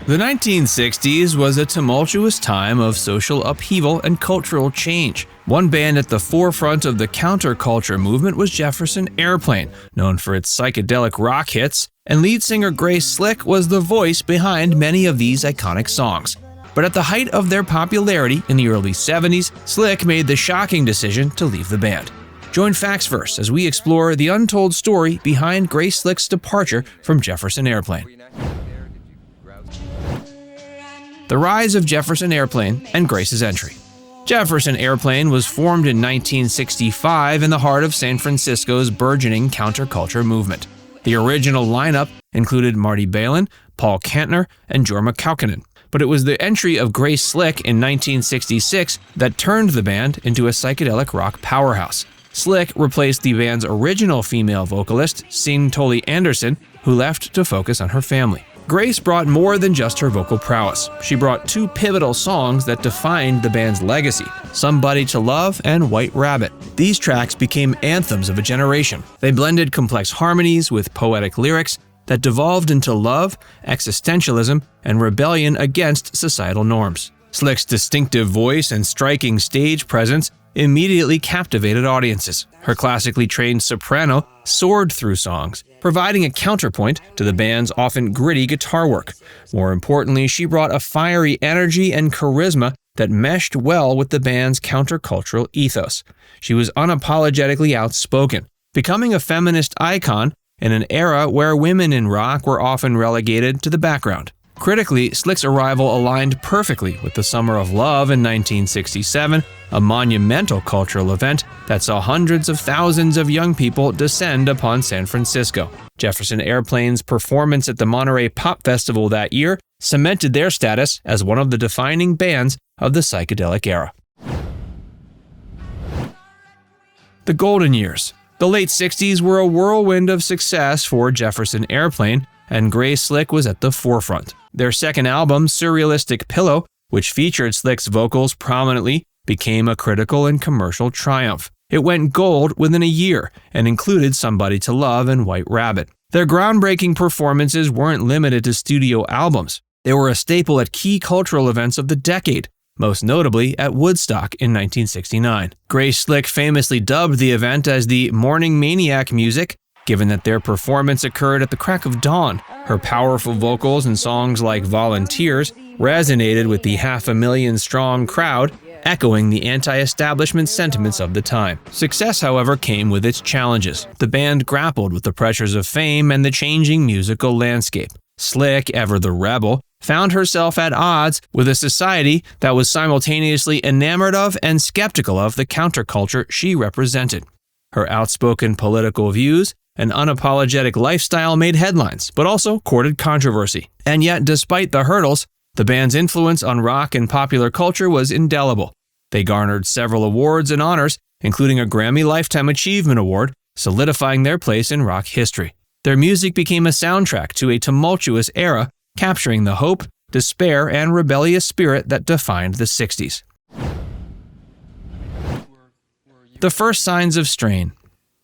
The 1960s was a tumultuous time of social upheaval and cultural change. One band at the forefront of the counterculture movement was Jefferson Airplane, known for its psychedelic rock hits, and lead singer Grace Slick was the voice behind many of these iconic songs. But at the height of their popularity in the early 70s, Slick made the shocking decision to leave the band. Join Factsverse as we explore the untold story behind Grace Slick's departure from Jefferson Airplane. The rise of Jefferson Airplane and Grace's entry. Jefferson Airplane was formed in 1965 in the heart of San Francisco's burgeoning counterculture movement. The original lineup included Marty Balin, Paul Kantner, and Jorma Kaukonen. But it was the entry of Grace Slick in 1966 that turned the band into a psychedelic rock powerhouse. Slick replaced the band's original female vocalist, Signe Tolley Anderson, who left to focus on her family. Grace brought more than just her vocal prowess. She brought two pivotal songs that defined the band's legacy, Somebody to Love and White Rabbit. These tracks became anthems of a generation. They blended complex harmonies with poetic lyrics that devolved into love, existentialism, and rebellion against societal norms. Slick's distinctive voice and striking stage presence immediately captivated audiences. Her classically trained soprano soared through songs, providing a counterpoint to the band's often gritty guitar work. More importantly, she brought a fiery energy and charisma that meshed well with the band's countercultural ethos. She was unapologetically outspoken, becoming a feminist icon in an era where women in rock were often relegated to the background. Critically, Slick's arrival aligned perfectly with the Summer of Love in 1967, a monumental cultural event that saw hundreds of thousands of young people descend upon San Francisco. Jefferson Airplane's performance at the Monterey Pop Festival that year cemented their status as one of the defining bands of the psychedelic era. The Golden Years. The late 60s were a whirlwind of success for Jefferson Airplane, and Grace Slick was at the forefront. Their second album, Surrealistic Pillow, which featured Slick's vocals prominently, became a critical and commercial triumph. It went gold within a year and included Somebody to Love and White Rabbit. Their groundbreaking performances weren't limited to studio albums. They were a staple at key cultural events of the decade, most notably at Woodstock in 1969. Grace Slick famously dubbed the event as the Morning Maniac music, given that their performance occurred at the crack of dawn. Her powerful vocals and songs like Volunteers resonated with the 500,000-strong crowd, echoing the anti-establishment sentiments of the time. Success, however, came with its challenges. The band grappled with the pressures of fame and the changing musical landscape. Slick, ever the rebel, found herself at odds with a society that was simultaneously enamored of and skeptical of the counterculture she represented. Her outspoken political views and unapologetic lifestyle made headlines, but also courted controversy. And yet, despite the hurdles, the band's influence on rock and popular culture was indelible. They garnered several awards and honors, including a Grammy Lifetime Achievement Award, solidifying their place in rock history. Their music became a soundtrack to a tumultuous era, capturing the hope, despair, and rebellious spirit that defined the 60s. The first signs of strain.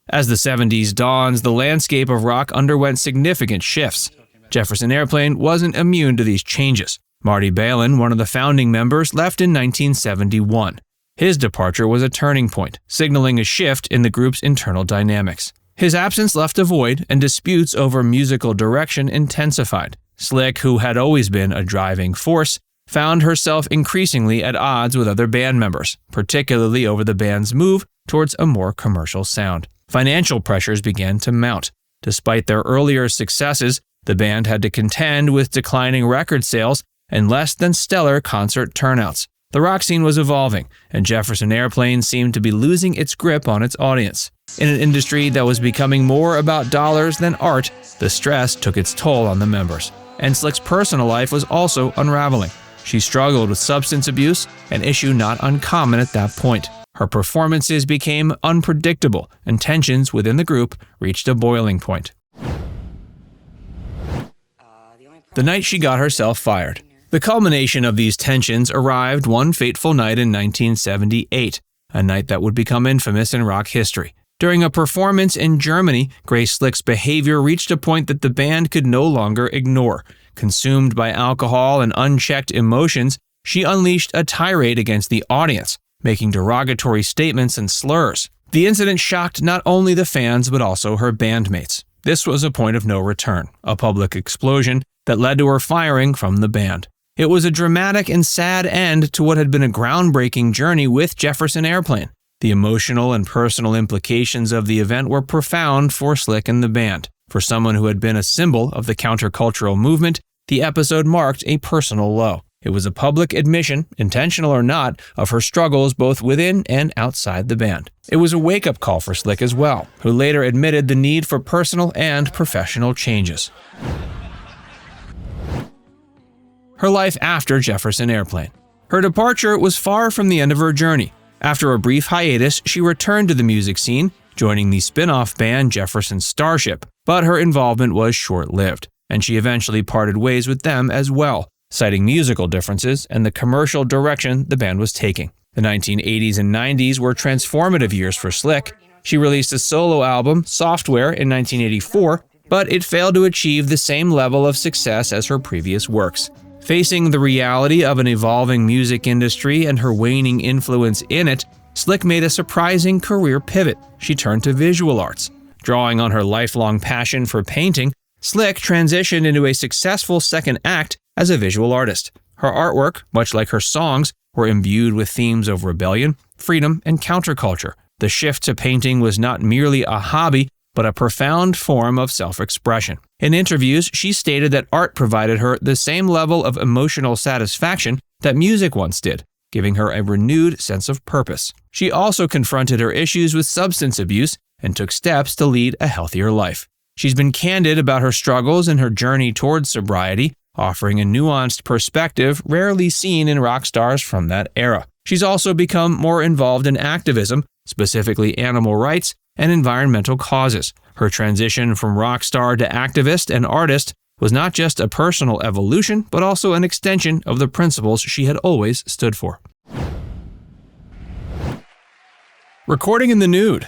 As the 70s dawns, the landscape of rock underwent significant shifts. Jefferson Airplane wasn't immune to these changes. Marty Balin, one of the founding members, left in 1971. His departure was a turning point, signaling a shift in the group's internal dynamics. His absence left a void, and disputes over musical direction intensified. Slick, who had always been a driving force, found herself increasingly at odds with other band members, particularly over the band's move towards a more commercial sound. Financial pressures began to mount. Despite their earlier successes, the band had to contend with declining record sales and less than stellar concert turnouts. The rock scene was evolving, and Jefferson Airplane seemed to be losing its grip on its audience. In an industry that was becoming more about dollars than art, the stress took its toll on the members. And Slick's personal life was also unraveling. She struggled with substance abuse, an issue not uncommon at that point. Her performances became unpredictable, and tensions within the group reached a boiling point. The night she got herself fired. The culmination of these tensions arrived one fateful night in 1978, a night that would become infamous in rock history. During a performance in Germany, Grace Slick's behavior reached a point that the band could no longer ignore. Consumed by alcohol and unchecked emotions, she unleashed a tirade against the audience, making derogatory statements and slurs. The incident shocked not only the fans but also her bandmates. This was a point of no return, a public explosion that led to her firing from the band. It was a dramatic and sad end to what had been a groundbreaking journey with Jefferson Airplane. The emotional and personal implications of the event were profound for Slick and the band. For someone who had been a symbol of the countercultural movement, the episode marked a personal low. It was a public admission, intentional or not, of her struggles both within and outside the band. It was a wake-up call for Slick as well, who later admitted the need for personal and professional changes. Her life after Jefferson Airplane. Her departure was far from the end of her journey. After a brief hiatus, she returned to the music scene, joining the spin-off band Jefferson Starship, but her involvement was short-lived, and she eventually parted ways with them as well, citing musical differences and the commercial direction the band was taking. The 1980s and 90s were transformative years for Slick. She released a solo album, Software, in 1984, but it failed to achieve the same level of success as her previous works. Facing the reality of an evolving music industry and her waning influence in it, Slick made a surprising career pivot. She turned to visual arts. Drawing on her lifelong passion for painting, Slick transitioned into a successful second act as a visual artist. Her artwork, much like her songs, were imbued with themes of rebellion, freedom, and counterculture. The shift to painting was not merely a hobby, but a profound form of self-expression. In interviews, she stated that art provided her the same level of emotional satisfaction that music once did, giving her a renewed sense of purpose. She also confronted her issues with substance abuse and took steps to lead a healthier life. She's been candid about her struggles and her journey towards sobriety, offering a nuanced perspective rarely seen in rock stars from that era. She's also become more involved in activism, specifically animal rights and environmental causes. Her transition from rock star to activist and artist was not just a personal evolution, but also an extension of the principles she had always stood for. Recording in the Nude.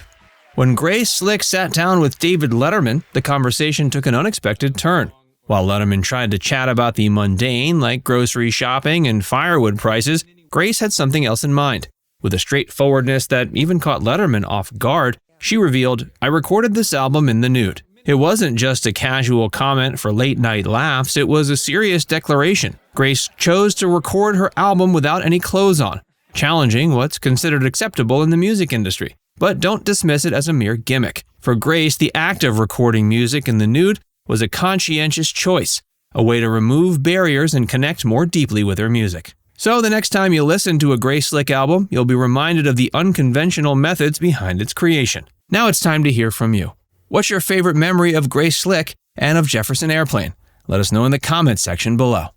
When Grace Slick sat down with David Letterman, the conversation took an unexpected turn. While Letterman tried to chat about the mundane, like grocery shopping and firewood prices, Grace had something else in mind. With a straightforwardness that even caught Letterman off guard, she revealed, "I recorded this album in the nude." It wasn't just a casual comment for late-night laughs, it was a serious declaration. Grace chose to record her album without any clothes on, challenging what's considered acceptable in the music industry. But don't dismiss it as a mere gimmick. For Grace, the act of recording music in the nude was a conscientious choice, a way to remove barriers and connect more deeply with her music. So the next time you listen to a Grace Slick album, you'll be reminded of the unconventional methods behind its creation. Now it's time to hear from you. What's your favorite memory of Grace Slick and of Jefferson Airplane? Let us know in the comments section below.